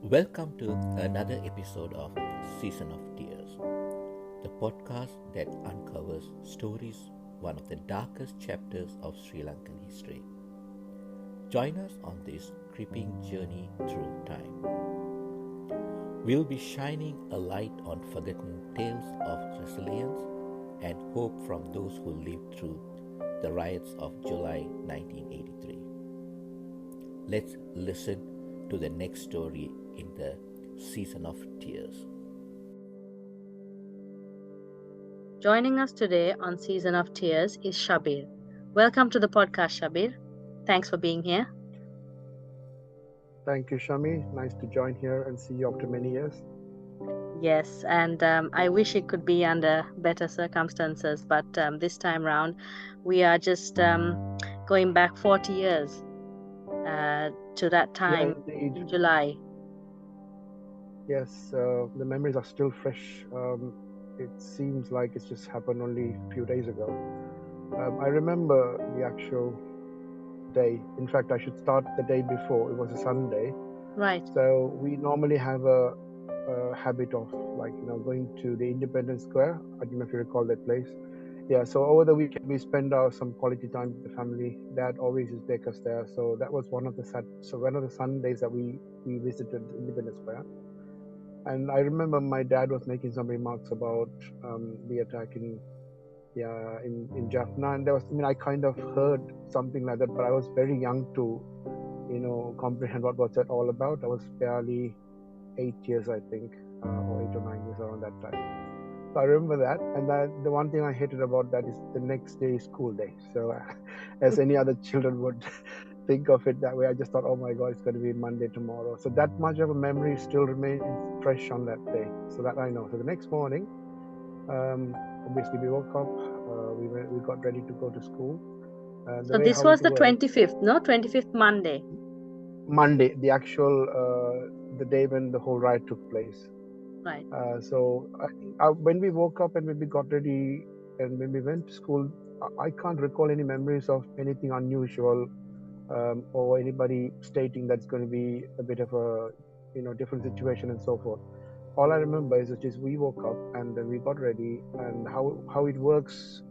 Welcome to another episode of Season of Tears, the podcast that uncovers stories, one of the darkest chapters of Sri Lankan history. Join us on this creeping journey through time. We'll be shining a light on forgotten tales of resilience and hope from those who lived through the riots of July 1983. Let's listen to the next story in the Season of Tears. Joining us today on Season of Tears is Shabir. Welcome to the podcast, Shabir. Thanks for being here. Thank you, Shami. Nice to join here and see you after many years. Yes, and I wish it could be under better circumstances, but this time round, we are just going back 40 years to that time in July. Yes, the memories are still fresh. It seems like it's just happened only a few days ago. I remember the actual day. In fact, I should start the day before. It was a Sunday. Right. So we normally have a habit of going to the Independence Square. I don't know if you recall that place. Yeah, so over the weekend we spend some quality time with the family. Dad always used to take us there. So that was one of the Sundays that we visited Independence Square. And I remember my dad was making some remarks about the attack in Jaffna, and I kind of heard something like that, but I was very young to, comprehend what was that all about. I was barely 8 years, I think, or 8 or 9 years around that time. So I remember that, and the one thing I hated about that is the next day is school day. So as any other children would think of it that way, I just thought, oh my God, it's going to be Monday tomorrow. So that much of a memory still remains fresh on that day. So that I know. So the next morning, obviously we woke up, we got ready to go to school. So this was the 25th, no? 25th Monday. Monday, the actual, the day when the whole riot took place. Right. So I think when we woke up and when we got ready and when we went to school, I can't recall any memories of anything unusual or anybody stating that's going to be a bit of a different situation and so forth. All I remember is that we woke up and then we got ready, and how it works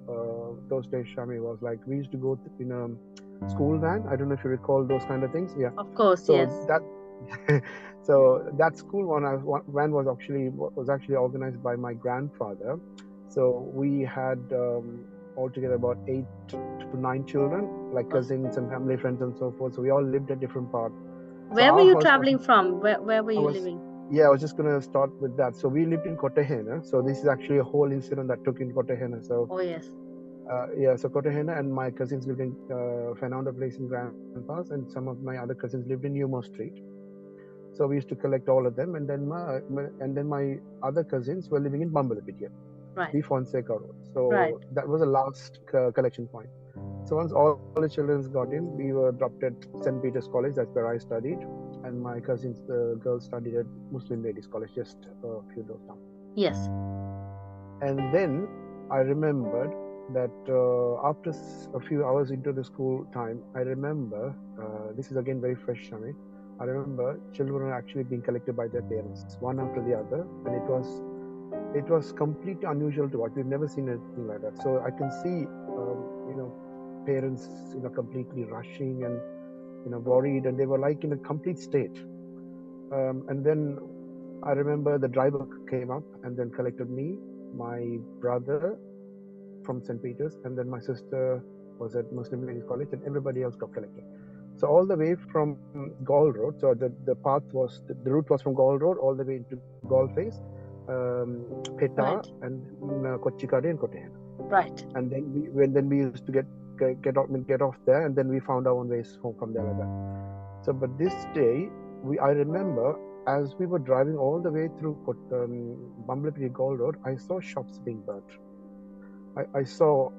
those days, Shami, was like we used to go in a school van. I don't know if you recall those kind of things. Yeah, of course. So yes. So that school van was actually organized by my grandfather. So we had altogether about 8 to 9 children, like cousins and family friends and so forth. So we all lived at different parts. Where were you traveling from? Where were you living? Yeah, I was just going to start with that. So we lived in Kotahena. So this is actually a whole incident that took in Kotahena. So oh yes. So Kotahena, and my cousins lived in Fernando Place in Grand Pass, and some of my other cousins lived in Newmore Street. So we used to collect all of them, and then my other cousins were living in Bambalapitiya, right, the Fonseca Road. So that was the last collection point. So once all the children got in, we were dropped at St. Peter's College. That's where I studied, and my cousins, the girls, studied at Muslim Ladies College, just a few doors down. Yes. And then I remembered that after a few hours into the school time, I remember this is again very fresh, Shami. I remember children were actually being collected by their parents, one after the other, and it was completely unusual to watch. We've never seen anything like that. So I can see, parents, completely rushing and, worried, and they were like in a complete state. And then I remember the driver came up and then collected me, my brother from St. Peter's, and then my sister was at Muslim Ladies College, and everybody else got collected. So all the way from Gaul Road, so the route was from Gaul Road all the way into Gaul Face, Peta, right, and Kochikade and Kotahena. Right. And then we used to get off there, and then we found our own ways home from there like that. So, but this day, I remember as we were driving all the way through Bambalapitiya Gaul Road, I saw shops being burnt. I saw.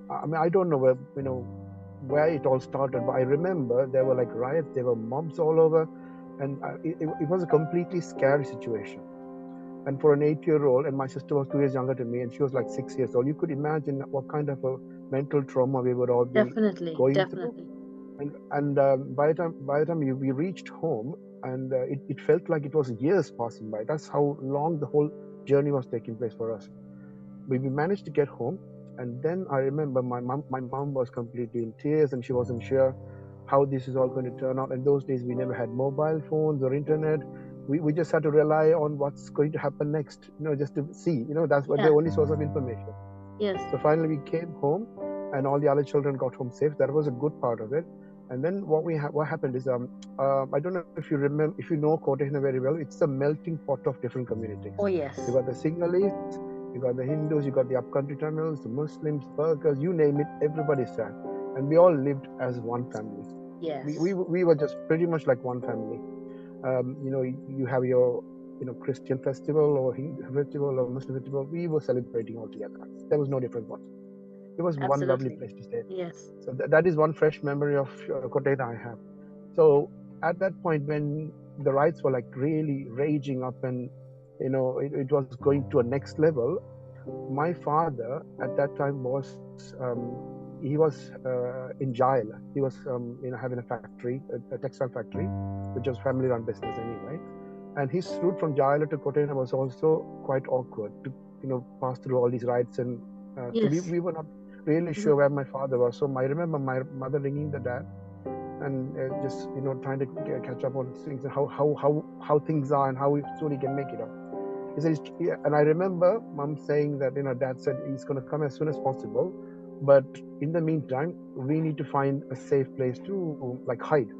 I don't know where it all started, but I remember there were like riots, there were mobs all over, and it was a completely scary situation. And for an 8-year-old, and my sister was 2 years younger than me, and she was like 6 years old, you could imagine what kind of a mental trauma we would all be Definitely, going through. definitely. And by the time we reached home, and it felt like it was years passing by. That's how long the whole journey was taking place for us. We managed to get home, and then I remember my mom was completely in tears, and she wasn't sure how this is all going to turn out. And those days we never had mobile phones or internet. We just had to rely on what's going to happen next, just to see. That's what the Yeah. only source of information. Yes. So finally we came home, and all the other children got home safe. That was a good part of it. And then what happened is, I don't know if you remember, if you know Kotahena very well. It's a melting pot of different communities. Oh, yes. You got the Sinhalese, you got the Hindus, you got the upcountry Tamils, the Muslims, Burghers, you name it, everybody's there. And we all lived as one family. Yes. We were just pretty much like one family. You have your Christian festival or Hindu festival or Muslim festival. We were celebrating all together. There was no difference whatsoever. It was one lovely Absolutely. place to stay. Yes. So that is one fresh memory of Kotahena I have. So at that point, when the riots were like really raging up, and it was going to a next level, my father at that time he was in jail. He was having a factory, a textile factory, which was family run business anyway. And his route from jail to Kotahena was also quite awkward to pass through all these riots. And so Yes. we were not really sure where my father was. So I remember my mother ringing the dad, and just trying to catch up on things, and how things are, and how soon he can make it up. He says, yeah. And I remember mom saying that dad said he's going to come as soon as possible, but in the meantime we need to find a safe place to like hide.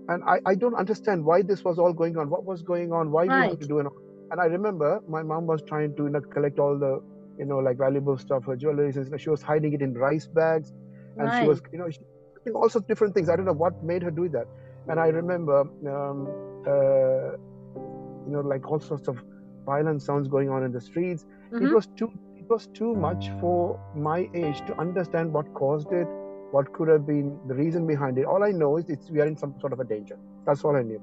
And I don't understand why this was all going on, what was going on, why we had to do it. And I remember my mom was trying to collect all the like valuable stuff, her jewelry, and she was hiding it in rice bags, and she was doing all sorts of different things. I don't know what made her do that. And I remember like all sorts of violent sounds going on in the streets. It was too much for my age to understand what caused it, what could have been the reason behind it. All I know is we are in some sort of a danger. That's all I knew.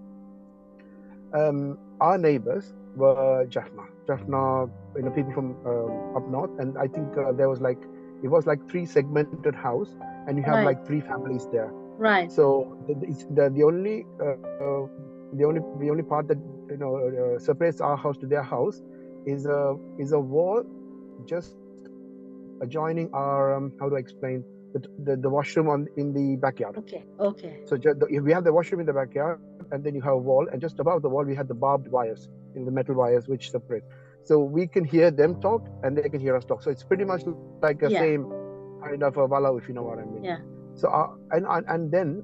Our neighbors were Jaffna, people from up north, and I think it was like 3 segmented house, and you have like 3 families there. Right. So the only part that separates our house to their house is a wall just adjoining our how do I explain, the washroom in the backyard. Okay. So we have the washroom in the backyard, and then you have a wall, and just above the wall we had the barbed wires, the metal wires which separate. So we can hear them talk, and they can hear us talk. So it's pretty much like the same kind of a wallow, if you know what I mean. Yeah. So and then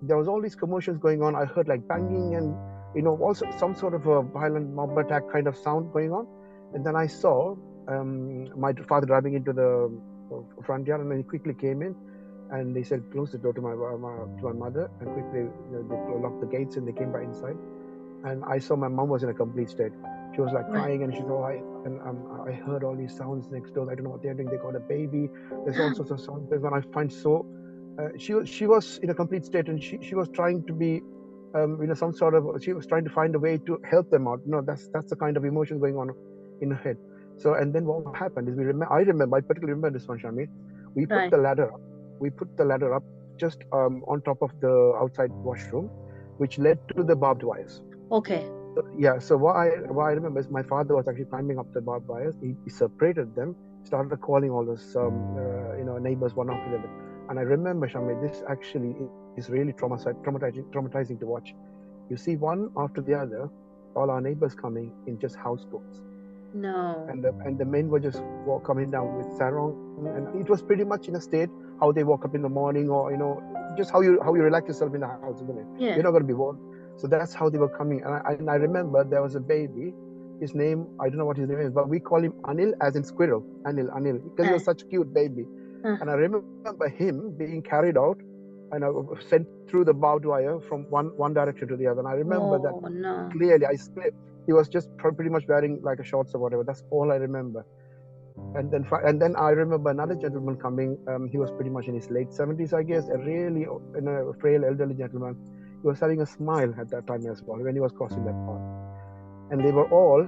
there was all these commotions going on. I heard like banging and also some sort of a violent mob attack kind of sound going on. And then I saw my father driving into the front yard, and then he quickly came in, and they said close the door to my mother, and quickly they locked the gates, and they came back inside. And I saw my mom was in a complete state. She was like crying, and she said, I heard all these sounds next door. I don't know what they're doing. They got a baby. There's all sorts of sounds going on. I find so she was in a complete state, and she was trying to be some sort of, she was trying to find a way to help them out. That's the kind of emotion going on in her head. So, and then what happened is I particularly remember this one, Sharmi. We put the ladder up just on top of the outside washroom, which led to the barbed wires. Okay. So what I remember is my father was actually climbing up the barbed wires. He separated them, started calling all those neighbors one after the other. And I remember, Shamil, this actually is really traumatizing to watch. You see one after the other, all our neighbors coming in just houseboats. No. And the men were just coming down with sarong, and it was pretty much in a state how they woke up in the morning, or just how you relax yourself in the house, isn't it? Yeah. You're not going to be warm. So that's how they were coming. And I remember there was a baby. His name, I don't know what his name is, but we call him Anil, as in squirrel. Anil, because he was such a cute baby. And I remember him being carried out and sent through the barbed wire from one direction to the other. And I remember that clearly. He was just pretty much wearing like a shorts or whatever. That's all I remember. And then I remember another gentleman coming. He was pretty much in his late 70s, I guess, a really frail elderly gentleman. He was having a smile at that time as well when he was crossing that path. And they were all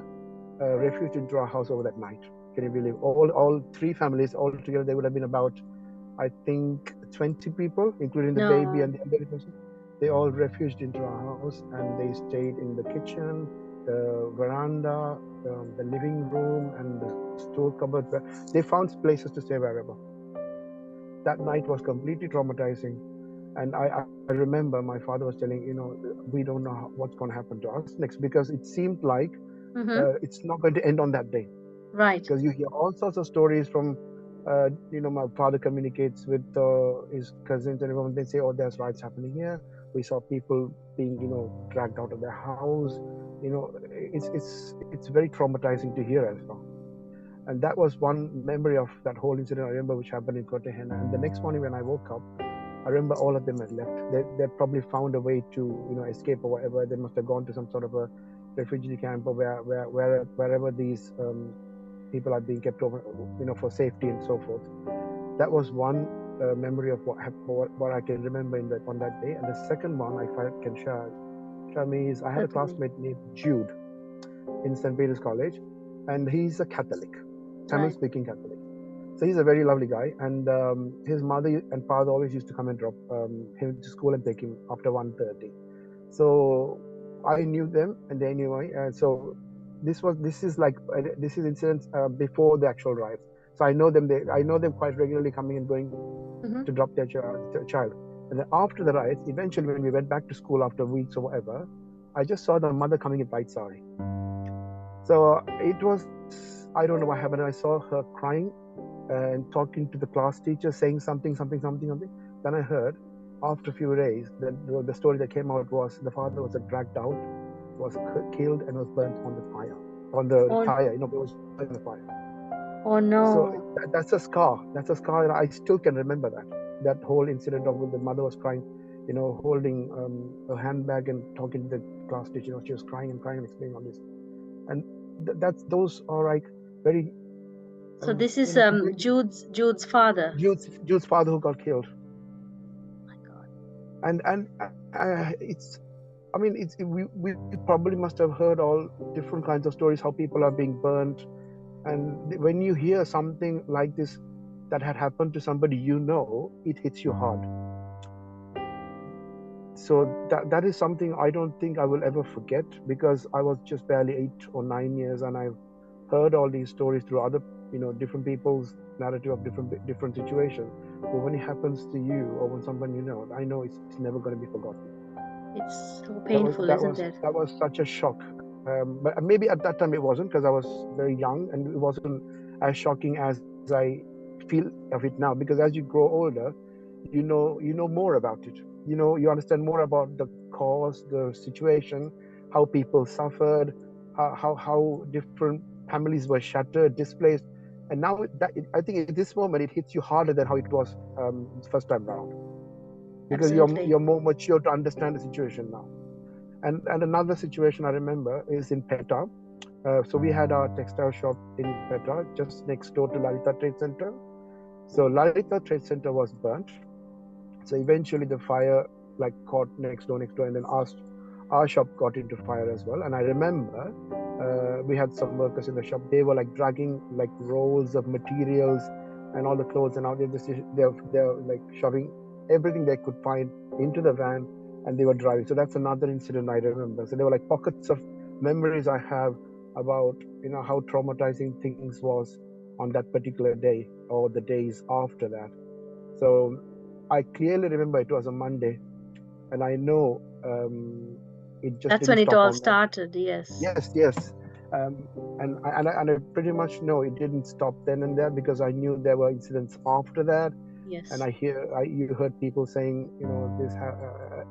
refuged into our house over that night. Can you believe? All three families all together, they would have been about, I think, 20 people, including the baby No. and the elderly person. They all refuged into our house, and they stayed in the kitchen, the veranda, the living room, and the store cupboard. They found places to stay wherever. That night was completely traumatizing. And I remember my father was telling, we don't know what's going to happen to us next, because it seemed like Mm-hmm. it's not going to end on that day, Right. because you hear all sorts of stories from, my father communicates with his cousins and everyone. They say, oh, there's riots happening here. We saw people being, dragged out of their house. It's very traumatizing to hear as well. And that was one memory of that whole incident I remember, which happened in Kotahena. And the next morning when I woke up, I remember all of them had left. They probably found a way to, escape or whatever. They must have gone to some sort of a refugee camp, or wherever these people are being kept over, for safety and so forth. That was one memory of what happened, what I can remember on that day. And the second one, if I can share, Shami, is I had a Certainly. classmate named Jude in St. Peter's College, and he's a Catholic, Right. Tamil-speaking Catholic. So he's a very lovely guy, and his mother and father always used to come and drop him to school and take him after 1:30. So I knew them, and they knew me. So this is incidents before the actual riots. So I know them. I know them quite regularly, coming and going Mm-hmm. to drop their child. And then after the riots, eventually when we went back to school after weeks or whatever, I just saw the mother coming in white sari. So it was, I don't know what happened. I saw her crying and talking to the class teacher, saying something, something, something, something. Then I heard, after a few days, the story that came out was the father was dragged out, was killed, and was burnt on the fire, on the Oh, tire. It was burnt in the fire. oh So no. that's a scar. That's a scar, and I still can remember that whole incident of when the mother was crying, holding a handbag and talking to the class teacher. She was crying and crying and explaining all this, and those are like very, So this is completely. Jude's father. Jude's father who got killed, My God. and it's. I mean, we probably must have heard all different kinds of stories how people are being burnt, and when you hear something like this that had happened to somebody, it hits you hard. So that is something I don't think I will ever forget, because I was just barely 8 or 9 years, and I've heard all these stories through other, different people's narrative of different situations. But when it happens to you, or when someone I know it's never going to be forgotten. It's so That was painful, that isn't was it? that was such a shock. But maybe at that time it wasn't, because I was very young, and it wasn't as shocking as I feel of it now. Because as you grow older, you know more about it. You understand more about the cause, the situation, how people suffered, how different families were shattered, displaced. And now I think at this moment it hits you harder than how it was first time round, because Absolutely. you're more mature to understand the situation now. And another situation I remember is in Petra. So we had our textile shop in Petra, just next door to Lalita Trade Center. So Lalita Trade Center was burnt. So eventually the fire caught next door, and then our shop got into fire as well. And I remember we had some workers in the shop. They were dragging rolls of materials and all the clothes, and now they're shoving everything they could find into the van, and they were driving. So that's another incident I remember. So there were pockets of memories I have about how traumatizing things was on that particular day or the days after that. So I clearly remember it was a Monday, and I know it just That's didn't when it stop all on that. started. Yes. Yes. And I pretty much know it didn't stop then and there, because I knew there were incidents after that, and Yes. you heard people saying,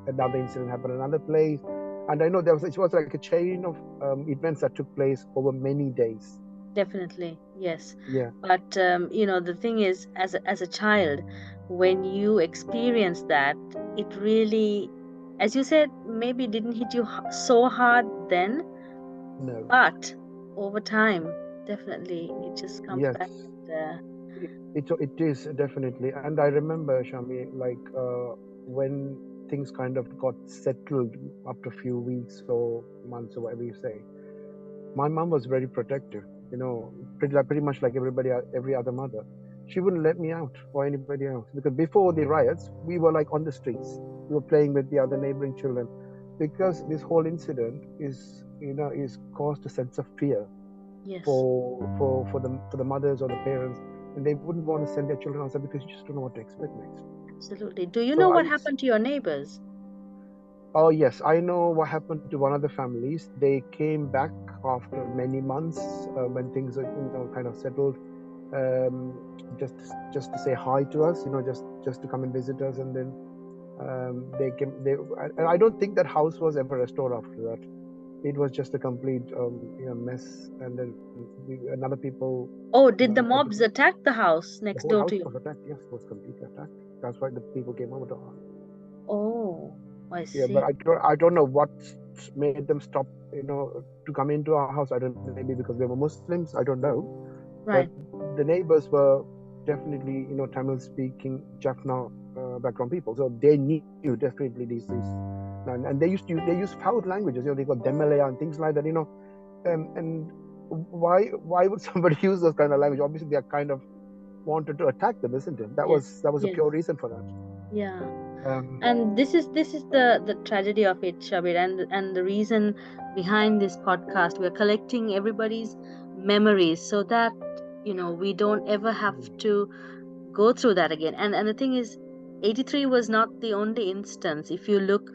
another incident happened in another place, and I know it was like a chain of events that took place over many days. Definitely. Yes. Yeah, But the thing is, as a child, when you experience that, it really, as you said, maybe didn't hit you so hard then, no, but over time, definitely, it just comes yes. back. And, It is definitely, and I remember, Shami, when things kind of got settled after a few weeks or months or whatever you say. My mom was very protective. pretty much like every other mother. She wouldn't let me out or anybody else, because before the riots, we were like on the streets. We were playing with the other neighboring children, because this whole incident is caused a sense of fear Yes, for the mothers or the parents, and they wouldn't want to send their children outside because you just don't know what to expect next. absolutely. Do you So know I what happened to your neighbors? Oh, yes, I know what happened to one of the families. They came back after many months, when things are, kind of settled, um, just to say hi to us, just to come and visit us, and then they came. And I don't think that house was ever restored after that. It was just a complete, mess, and then another people, Oh, did the everything. mobs attack the house The next whole door house to was you? attacked. Yes, was completely attacked. That's why the people came over to our house. Oh, I Yeah, but see. I don't know what made them stop, to come into our house. I don't know, maybe because they were Muslims. I don't know. But Right. the neighbors were definitely, Tamil speaking Jaffna background people, so they knew definitely these, and they use foul languages. They got Demelea and things like that. And why would somebody use those kind of language? Obviously, they are kind of wanted to attack them, isn't it? That Yes. was that was a Yes. pure reason for that. Yeah. Um, And this is the tragedy of it, Shabir, and the reason behind this podcast. We're collecting everybody's memories so that we don't ever have to go through that again. And the thing is, 83 was not the only instance. If you look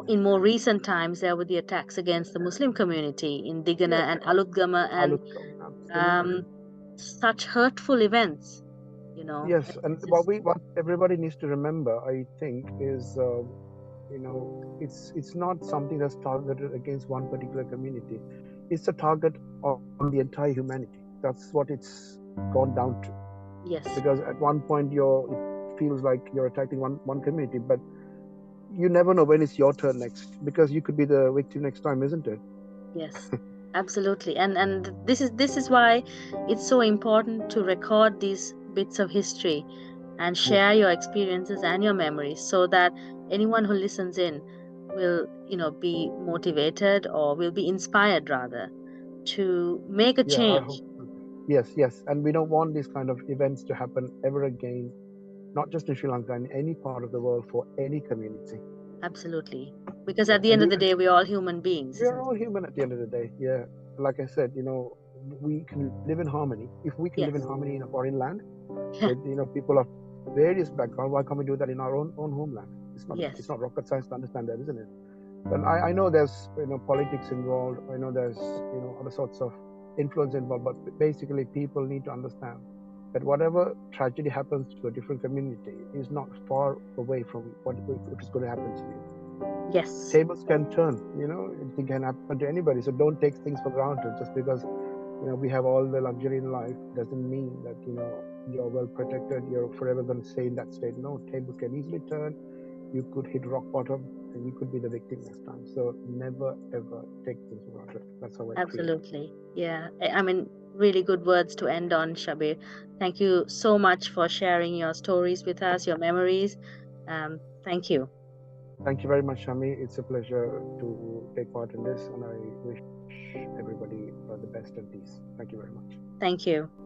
in more recent times, there were the attacks against the Muslim community in Digana yes, and Alutgama, and Alutkom, absolutely. um, such hurtful events. Yes, and It's just what everybody needs to remember, I think, is, it's not something that's targeted against one particular community. It's a target on the entire humanity. That's what it's gone down to. yes, Because at one point, it feels like you're attacking one community, but you never know when it's your turn next, because you could be the victim next time, isn't it? yes, absolutely. And this is why it's so important to record these bits of history and Yes. share your experiences and your memories so that anyone who listens in will be motivated, or will be inspired rather, to make a Yeah, I change. hope. Yes, yes, and we don't want these kind of events to happen ever again, not just in Sri Lanka, in any part of the world, for any community. Absolutely, because Yeah, at the and end of the day, we're all human beings, we are isn't all it? human at the end of the day. Yeah, like I said, we can live in harmony. If we can live in Yes. harmony in a foreign land with, Yeah. people of various backgrounds, why can't we do that in our own homeland? It's Yes. not rocket science to understand that, isn't it? But I know there's, politics involved. I know there's, other sorts of influence involved. But basically, people need to understand that whatever tragedy happens to a different community is not far away from what if it's going to happen to you. Yes. Tables can turn. It can happen to anybody. So don't take things for granted. Just because we have all the luxury in life doesn't mean that you're well protected. You're forever going to stay in that state. No, tables can easily turn. You could hit rock bottom, and you could be the victim next time. So never ever take things for granted. That's how I feel. Absolutely. Yeah. I mean, really good words to end on, Shabir. Thank you so much for sharing your stories with us, your memories. Thank you. Thank you very much, Shami. It's a pleasure to take part in this, and I wish everybody the best and peace. Thank you very much. Thank you.